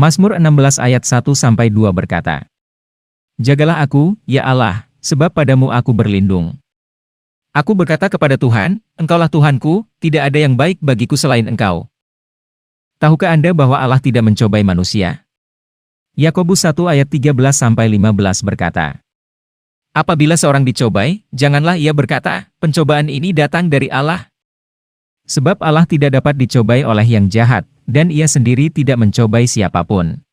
Mazmur 16 ayat 1-2 berkata, Jagalah aku, ya Allah, sebab padamu aku berlindung. Aku berkata kepada Tuhan, Engkaulah Tuhanku, tidak ada yang baik bagiku selain Engkau. Tahukah Anda bahwa Allah tidak mencobai manusia? Yakobus 1 ayat 13-15 berkata, Apabila seorang dicobai, janganlah ia berkata, pencobaan ini datang dari Allah. Sebab Allah tidak dapat dicobai oleh yang jahat, dan ia sendiri tidak mencobai siapapun.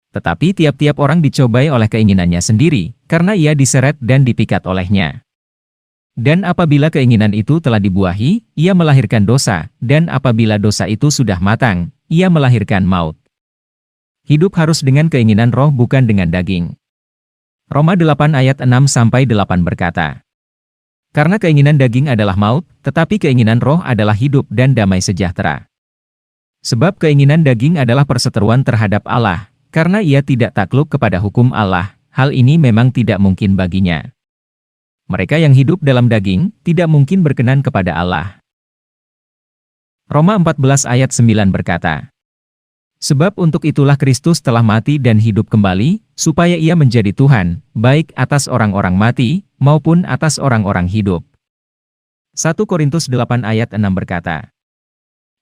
Tetapi tiap-tiap orang dicobai oleh keinginannya sendiri, karena ia diseret dan dipikat olehnya. Dan apabila keinginan itu telah dibuahi, ia melahirkan dosa, dan apabila dosa itu sudah matang, ia melahirkan maut. Hidup harus dengan keinginan roh bukan dengan daging. Roma 8 ayat 6-8 berkata, Karena keinginan daging adalah maut, tetapi keinginan roh adalah hidup dan damai sejahtera. Sebab keinginan daging adalah perseteruan terhadap Allah, karena ia tidak takluk kepada hukum Allah, hal ini memang tidak mungkin baginya. Mereka yang hidup dalam daging, tidak mungkin berkenan kepada Allah. Roma 14 ayat 9 berkata, Sebab untuk itulah Kristus telah mati dan hidup kembali, supaya ia menjadi Tuhan, baik atas orang-orang mati, maupun atas orang-orang hidup. 1 Korintus 8 ayat 6 berkata,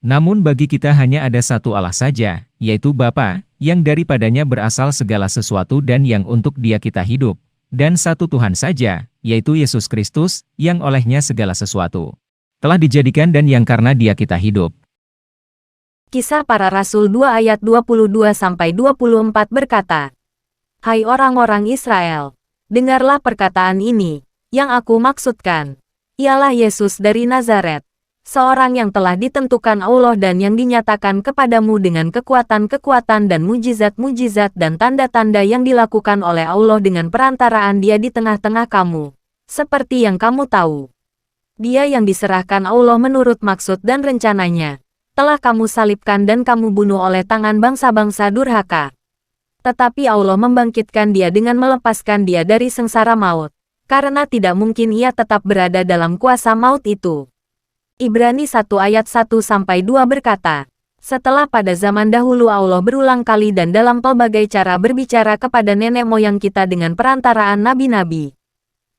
Namun bagi kita hanya ada satu Allah saja, yaitu Bapa, yang daripadanya berasal segala sesuatu dan yang untuk Dia kita hidup, dan satu Tuhan saja, yaitu Yesus Kristus, yang olehnya segala sesuatu telah dijadikan dan yang karena Dia kita hidup. Kisah Para Rasul 2 ayat 22-24 berkata, Hai orang-orang Israel, dengarlah perkataan ini, yang aku maksudkan. Ialah Yesus dari Nazaret, seorang yang telah ditentukan Allah dan yang dinyatakan kepadamu dengan kekuatan-kekuatan dan mujizat-mujizat dan tanda-tanda yang dilakukan oleh Allah dengan perantaraan Dia di tengah-tengah kamu, seperti yang kamu tahu. Dia yang diserahkan Allah menurut maksud dan rencananya, telah kamu salibkan dan kamu bunuh oleh tangan bangsa-bangsa durhaka. Tetapi Allah membangkitkan Dia dengan melepaskan Dia dari sengsara maut, karena tidak mungkin Ia tetap berada dalam kuasa maut itu. Ibrani 1 ayat 1-2 berkata, Setelah pada zaman dahulu Allah berulang kali dan dalam pelbagai cara berbicara kepada nenek moyang kita dengan perantaraan nabi-nabi,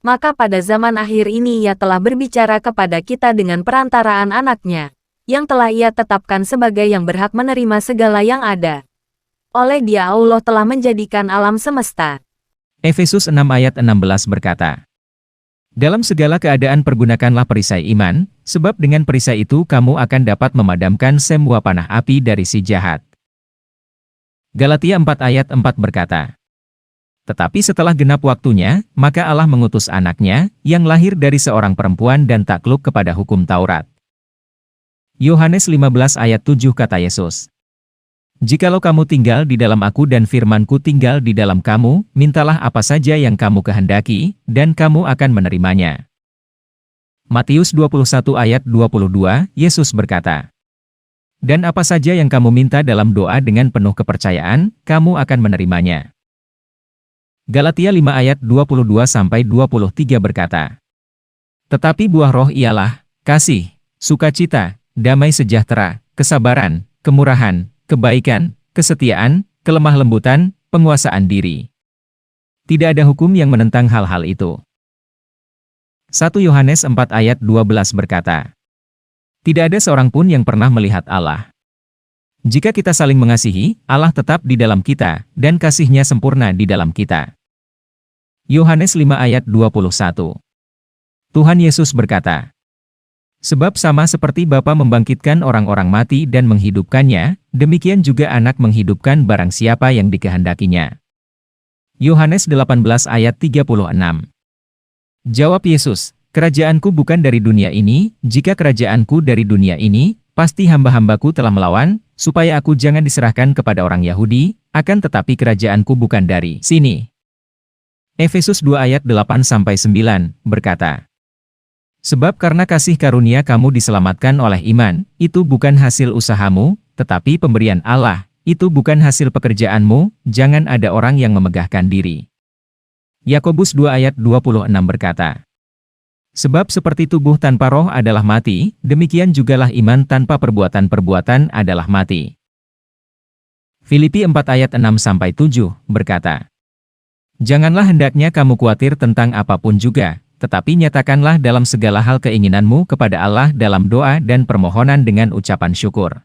maka pada zaman akhir ini Ia telah berbicara kepada kita dengan perantaraan anaknya, yang telah Ia tetapkan sebagai yang berhak menerima segala yang ada. Oleh Dia Allah telah menjadikan alam semesta. Efesus 6 ayat 16 berkata, Dalam segala keadaan pergunakanlah perisai iman, sebab dengan perisai itu kamu akan dapat memadamkan semua panah api dari si jahat. Galatia 4 ayat 4 berkata, Tetapi setelah genap waktunya, maka Allah mengutus anaknya, yang lahir dari seorang perempuan dan takluk kepada hukum Taurat. Yohanes 15 ayat 7 kata Yesus, Jikalau kamu tinggal di dalam aku dan firmanku tinggal di dalam kamu, mintalah apa saja yang kamu kehendaki, dan kamu akan menerimanya. Matius 21 ayat 22, Yesus berkata, Dan apa saja yang kamu minta dalam doa dengan penuh kepercayaan, kamu akan menerimanya. Galatia 5 ayat 22-23 berkata, Tetapi buah roh ialah, kasih, sukacita, damai sejahtera, kesabaran, kemurahan, kebaikan, kesetiaan, kelemah lembutan, penguasaan diri. Tidak ada hukum yang menentang hal-hal itu. 1 Yohanes 4 ayat 12 berkata, Tidak ada seorang pun yang pernah melihat Allah. Jika kita saling mengasihi, Allah tetap di dalam kita, dan kasih-Nya sempurna di dalam kita. Yohanes 5 ayat 21. Tuhan Yesus berkata, Sebab sama seperti Bapa membangkitkan orang-orang mati dan menghidupkannya, demikian juga Anak menghidupkan barang siapa yang dikehendakinya. Yohanes 18 ayat 36. Jawab Yesus, Kerajaanku bukan dari dunia ini, jika kerajaanku dari dunia ini, pasti hamba-hambaku telah melawan, supaya aku jangan diserahkan kepada orang Yahudi, akan tetapi kerajaanku bukan dari sini. Efesus 2 ayat 8-9 berkata, Sebab karena kasih karunia kamu diselamatkan oleh iman, itu bukan hasil usahamu, tetapi pemberian Allah, itu bukan hasil pekerjaanmu, jangan ada orang yang memegahkan diri. Yakobus 2 ayat 26 berkata, Sebab seperti tubuh tanpa roh adalah mati, demikian jugalah iman tanpa perbuatan-perbuatan adalah mati. Filipi 4 ayat 6-7 berkata, "Janganlah hendaknya kamu khawatir tentang apapun juga, tetapi nyatakanlah dalam segala hal keinginanmu kepada Allah dalam doa dan permohonan dengan ucapan syukur.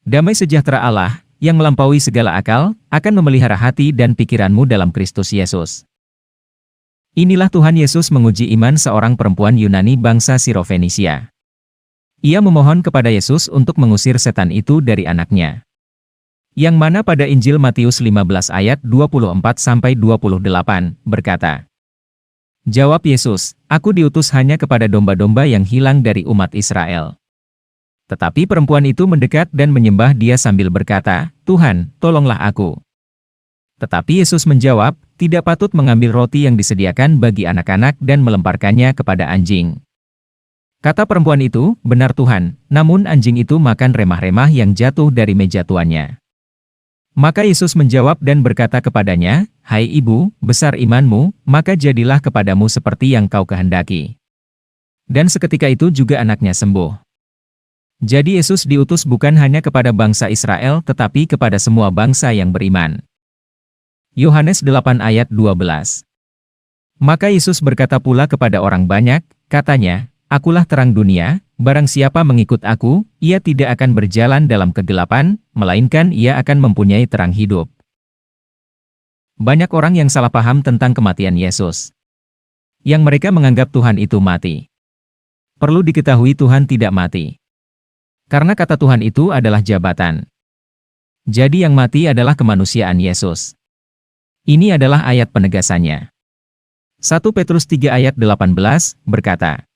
Damai sejahtera Allah, yang melampaui segala akal, akan memelihara hati dan pikiranmu dalam Kristus Yesus." Inilah Tuhan Yesus menguji iman seorang perempuan Yunani bangsa Sirofenisia. Ia memohon kepada Yesus untuk mengusir setan itu dari anaknya. Yang mana pada Injil Matius 15 ayat 24-28 berkata, "Jawab Yesus, aku diutus hanya kepada domba-domba yang hilang dari umat Israel." Tetapi perempuan itu mendekat dan menyembah Dia sambil berkata, "Tuhan, tolonglah aku." Tetapi Yesus menjawab, "Tidak patut mengambil roti yang disediakan bagi anak-anak dan melemparkannya kepada anjing." Kata perempuan itu, "Benar Tuhan," namun anjing itu makan remah-remah yang jatuh dari meja tuannya. Maka Yesus menjawab dan berkata kepadanya, "Hai ibu, besar imanmu, maka jadilah kepadamu seperti yang kau kehendaki." Dan seketika itu juga anaknya sembuh. Jadi Yesus diutus bukan hanya kepada bangsa Israel tetapi kepada semua bangsa yang beriman. Yohanes 8 ayat 12. Maka Yesus berkata pula kepada orang banyak, katanya, "Akulah terang dunia, barang siapa mengikut aku, ia tidak akan berjalan dalam kegelapan, melainkan ia akan mempunyai terang hidup." Banyak orang yang salah paham tentang kematian Yesus. Yang mereka menganggap Tuhan itu mati. Perlu diketahui Tuhan tidak mati. Karena kata Tuhan itu adalah jabatan. Jadi yang mati adalah kemanusiaan Yesus. Ini adalah ayat penegasannya. 1 Petrus 3 ayat 18 berkata,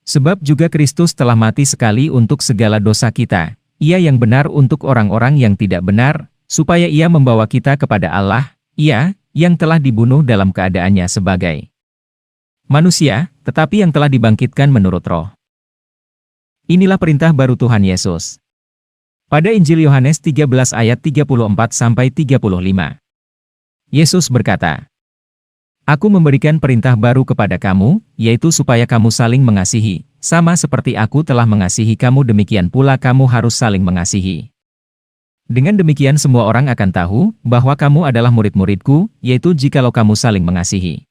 "Sebab juga Kristus telah mati sekali untuk segala dosa kita, Ia yang benar untuk orang-orang yang tidak benar, supaya Ia membawa kita kepada Allah, Ia yang telah dibunuh dalam keadaannya sebagai manusia, tetapi yang telah dibangkitkan menurut roh." Inilah perintah baru Tuhan Yesus. Pada Injil Yohanes 13 ayat 34-35. Yesus berkata, "Aku memberikan perintah baru kepada kamu, yaitu supaya kamu saling mengasihi, sama seperti aku telah mengasihi kamu demikian pula kamu harus saling mengasihi. Dengan demikian semua orang akan tahu, bahwa kamu adalah murid-muridku, yaitu jikalau kamu saling mengasihi."